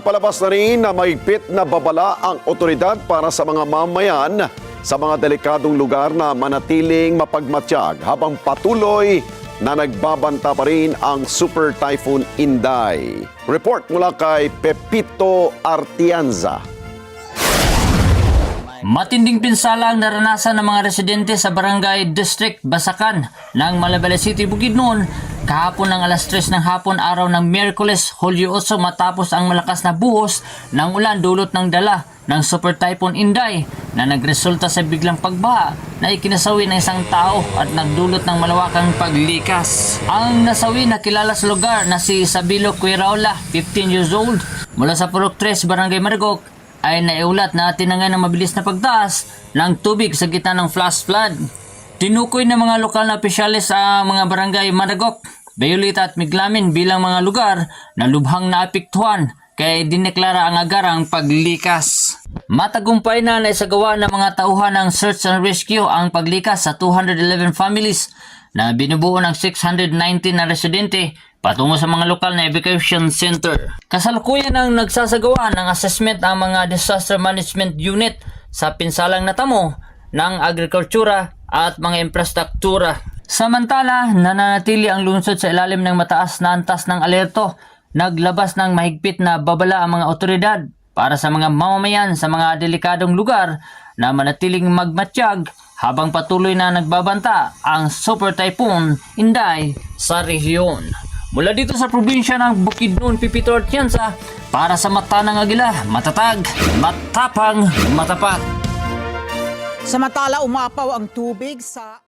Ipinapalabas na rin na mahigpit na babala ang otoridad para sa mga mamayan sa mga delikadong lugar na manatiling mapagmatyag habang patuloy na nagbabanta pa rin ang Super Typhoon Inday. Report mula kay Pepito Artianza. Matinding pinsala ang naranasan ng mga residente sa Barangay District Basakan ng Malabala City, Bukidnon kahapon ng alas 3 ng hapon araw ng Miyerkules, Hulyo 8 matapos ang malakas na buhos ng ulan dulot ng dala ng Super Typhoon Inday na nagresulta sa biglang pagbaha na ikinasawi ng isang tao at nagdulot ng malawakang paglikas. Ang nasawi na kilala sa lugar na si Sabilo Quiraola, 15 years old, mula sa Purok 3, Barangay Maragok, ay naiulat na tinangay ng mabilis na pagtaas ng tubig sa gitna ng flash flood. Tinukoy ng mga lokal na opisyalis sa mga barangay Maragok, Bayolita at Miglamin bilang mga lugar na lubhang naapektuhan kaya dineklara ang agarang paglikas. Matagumpay na naisagawa ng mga tauhan ng search and rescue ang paglikas sa 211 families na binubuo ng 619 na residente patungo sa mga lokal na evacuation center. Kasalukuyan ang nagsasagawa ng assessment ang mga disaster management unit sa pinsalang natamo ng agrikultura at mga infrastruktura. Samantala, nananatili ang lungsod sa ilalim ng mataas na antas ng alerto. Naglabas ng mahigpit na babala ang mga otoridad para sa mga mamamayan sa mga delikadong lugar na manatiling magmatsyag habang patuloy na nagbabanta ang Super Typhoon Inday sa rehiyon. Mula dito sa probinsya ng Bukidnon, Pepito Artianza, para sa mata ng agila, matatag, matapang, matapat. Samantala, umapaw ang tubig sa